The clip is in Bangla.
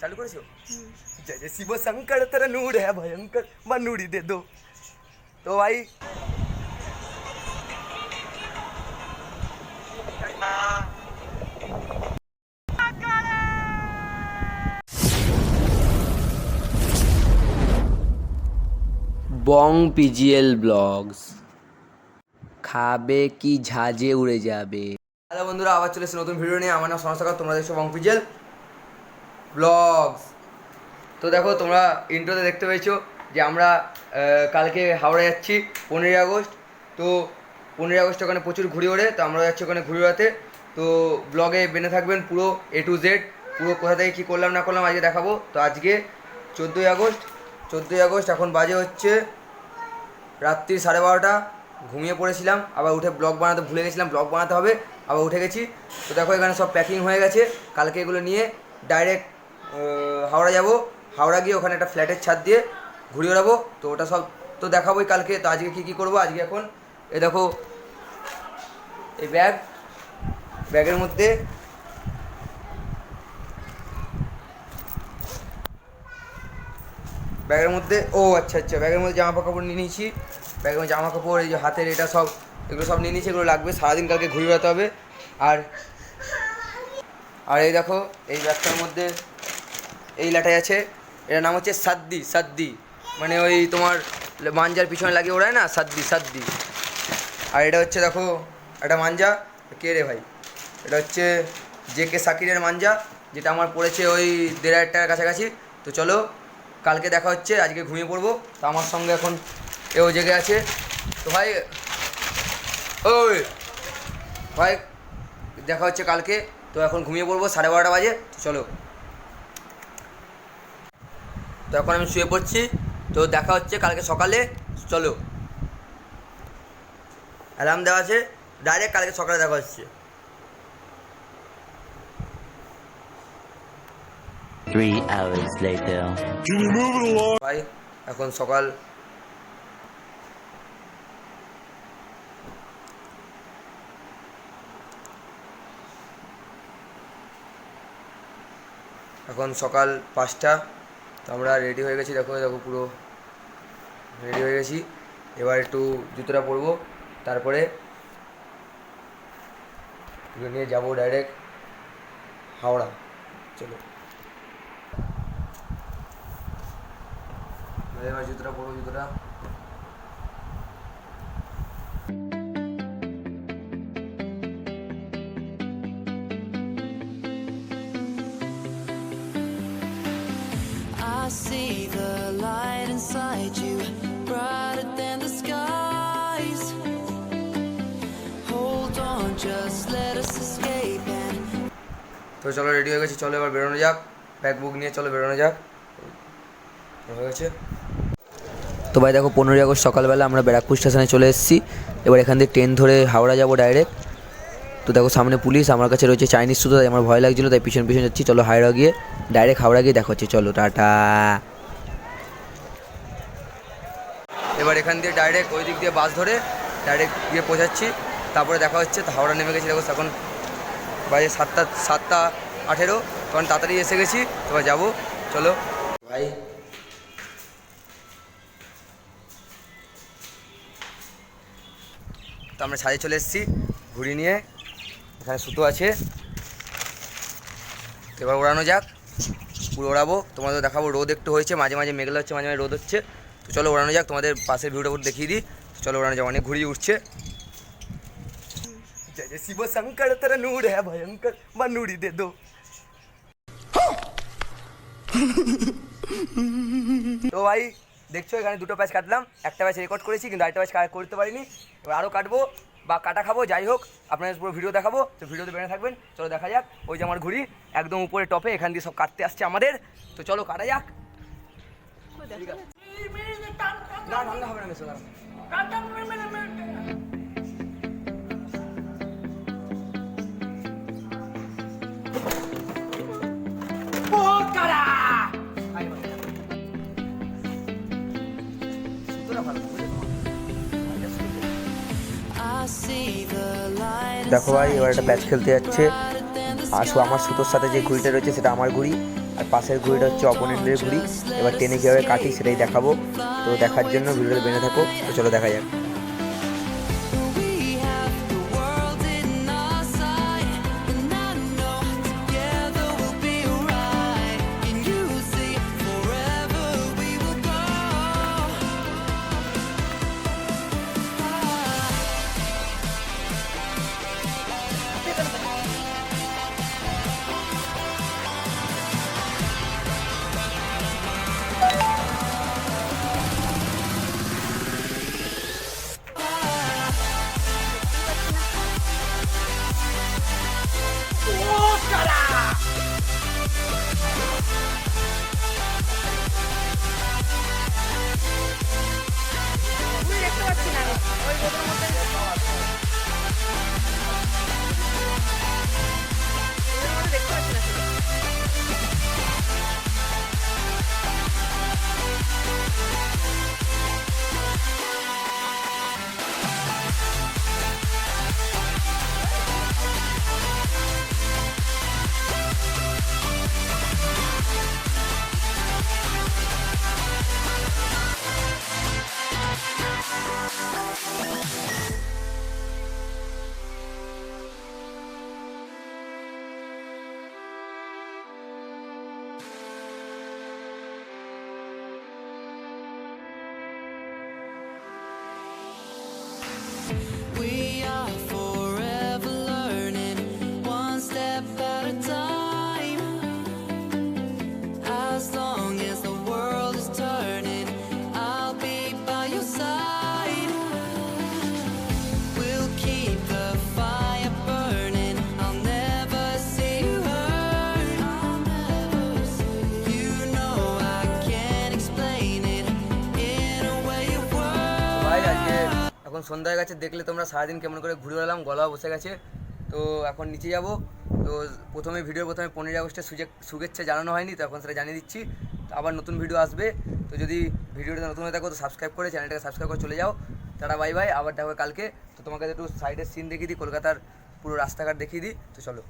चालू करेছো जय जय शिव शंकर तेरा नूर है भयंकर बनूरी दे दो तो भाई বং পিজিএল ব্লগস খাবে কি ঝাঁঝে উড়ে যাবে। হ্যালো বন্ধুরা, আবার চলে এসেছি নতুন ভিডিও নিয়ে। আমার নাম সমস্যা, তোমরা দেখছো বং পিজিএল ব্লগস। তো দেখো, তোমরা ইন্ট্রোতে দেখতে পেয়েছো যে আমরা কালকে হাওড়া যাচ্ছি 15ই আগস্ট। তো 15ই আগস্ট ওখানে প্রচুর ঘুড়ি ওড়ে, তো আমরা যাচ্ছি ওখানে ঘুড়ি ওড়াতে। তো ব্লগে বেনে থাকবেন পুরো A to Z, পুরো কোথা থেকে কী করলাম না করলাম আজকে দেখাবো। তো আজকে 14ই আগস্ট, এখন বাজে হচ্ছে রাত্রি 12:30। ঘুমিয়ে পড়েছিলাম, আবার উঠে ব্লগ বানাতে ভুলে গেছিলাম, ব্লগ বানাতে হবে, আবার উঠে গেছি। তো দেখো এখানে সব প্যাকিং হয়ে গেছে। কালকে এগুলো নিয়ে ডাইরেক্ট হাওড়া যাব। হাওড়া গিয়ে ওখানে একটা ফ্ল্যাটের ছাদ দিয়ে ঘুরে বেড়াবো। তো ওটা সব তো দেখাবোই কালকে। তো আজকে কী কী করবো, আজকে এখন এ দেখো এই ব্যাগের মধ্যে আচ্ছা ব্যাগের মধ্যে জামা কাপড় নিয়ে নিয়েছি। ব্যাগের মধ্যে জামা কাপড়, এই যে হাতের এটা সব, এগুলো সব নিয়ে নিয়েছি। এগুলো লাগবে, সারাদিন কালকে ঘুরে বেড়াতে হবে। আর এই দেখো এই ব্যাগটার মধ্যে এই লাটাই আছে, এটার নাম হচ্ছে সাদ্দি, মানে ওই তোমার মাঞ্জার পিছনে লাগিয়ে ওড়ায় না, সাদ্দি। আর এটা হচ্ছে দেখো একটা মাঞ্জা, কে রে ভাই, এটা হচ্ছে JK সাকিরের মাঞ্জা, যেটা আমার পড়েছে ওই 1,500 টাকার কাছাকাছি। তো চলো কালকে দেখা হচ্ছে, আজকে ঘুমিয়ে পড়বো। তো আমার সঙ্গে এখন এও জেগে আছে। তো ভাই দেখা হচ্ছে কালকে। তো এখন ঘুমিয়ে পড়বো, 12:30 বাজে। তো চলো, তো এখন আমি শুয়ে পড়ছি। তো দেখা হচ্ছে কালকে সকালে। চলো, অ্যালার্ম দেওয়া আছে, ডাইরেক্ট কালকে সকালে দেখা হচ্ছে। 3 hours later. ভাই এখন সকাল এখন সকাল 5টা। তো আমরা রেডি হয়ে গেছি, দেখো পুরো রেডি হয়ে গেছি। এবার একটু জুতোটা পরবো, তারপরে এগুলো নিয়ে যাবো ডাইরেক্ট হাওড়া। চলো এবার জুতোটা পরবো, জুতোটা I see the light inside you, brighter than the skies. Hold on, just let us escape and তো চলো রেডি হয়ে গেছি, চলো এবার বেরোনো যাক। ব্যাগ বুক নিয়ে চলো বেরোনো যাক, হয়ে গেছে। তো ভাই দেখো 15ই আগস্ট সকালবেলা আমরা ব্যারাকপুর স্টেশনে চলে এসেছি। এবার এখান থেকে ট্রেন ধরে হাওড়া যাবো ডাইরেক্ট। তো দেখো সামনে পুলিশ, আমার কাছে রয়েছে চাইনিজ সুতো, তাই আমার ভয় লাগছিলো, তাই পিছন যাচ্ছি। চলো হাওড়া গিয়ে ডাইরেক্ট হাওড়া গিয়ে দেখা হচ্ছে। চলো টাটা। এবার এখান দিয়ে ডাইরেক্ট ওই দিক দিয়ে বাস ধরে ডাইরেক্ট গিয়ে পৌঁছাচ্ছি, তারপরে দেখা হচ্ছে। তো হাওড়া নেমে গেছি, দেখো এখন বাজে 7:18, তখন তাড়াতাড়ি এসে গেছি। এবার যাবো, চলো ভাই। তো আমরা ছাদে চলে এসেছি ঘুড়ি নিয়ে, এখানে সুতো আছে। এবার ওড়ানো যাক, পুরো ওড়াবো, তোমাদের দেখাবো। রোদ একটু হয়েছে, মাঝে মাঝে মেঘলা হচ্ছে, মাঝে মাঝে রোদ হচ্ছে। তো চলো ওড়ানো যাক, তোমাদের পাশের ভিউটা দেখিয়ে দিই। চলো ওড়ানো যাক, অনেক ঘুড়ি উঠছে। জয় জয় শিব শঙ্কর তেরা নূর হ্যাঁ ভয়ঙ্কর बनूरी दे दो। তো ভাই দেখছো এখানে দুটো প্যাচ কাটলাম, একটা প্যাচ রেকর্ড করেছি, কিন্তু আরেকটা প্যাচ করতে পারিনি। এবার আরও কাটবো বা কাটা খাবো, যাই হোক আপনাদের পুরো ভিডিও দেখাবো। তো ভিডিওতে বেড়ে থাকবেন। চলো দেখা যাক। ওই যে আমার ঘুড়ি একদম উপরে টপে, এখান দিয়ে সব কাটতে আসছে আমাদের। তো চলো কাটা যাক। না ঠান্ডা হবে না মেসো, দেখো ভাই এবার একটা প্যাচ খেলতে যাচ্ছে। আসো, আমার সুতোর সাথে যে ঘুড়িটা রয়েছে সেটা আমার ঘুড়ি, আর পাশের ঘুড়িটা হচ্ছে অপোনেন্টের ঘুড়ি। এবার টেনে কীভাবে কাটি সেটাই দেখাবো। তো দেখার জন্য ভিডিওটা বেঁধে থাকো। তো চলো দেখা যাক। We have the world in our sight, and I know together we'll be right. Can you see forever we will go? We are forever learning, one step at a time. As long as the world is turning, I'll be by your side. We'll keep the fire burning, I'll never see you hurt. You know I can't explain it in a way of words. ভাই আজকে এখন সন্ধ্যা হয়ে গেছে, দেখলে তোমরা সারাদিন কেমন করে ঘুরে বেড়ালাম, গলা বসে গেছে। তো এখন নিচে যাব। তো ভিডিওর প্রথমে 15ই আগস্টের শুভেচ্ছা জানানো হয়নি, তো এখন সেটা জানিয়ে দিচ্ছি। তো আবার নতুন ভিডিও আসবে। তো যদি ভিডিওটা নতুন হয়ে থাকো তো সাবস্ক্রাইব করে চ্যানেলটাকে সাবস্ক্রাইব করে চলে যাও। টাটা বাই বাই, আবার দেখো কালকে। তো তোমাকে একটু সাইডের সিন দেখিয়ে দিই, কলকাতার পুরো রাস্তাঘাট দেখিয়ে দিই। তো চলো।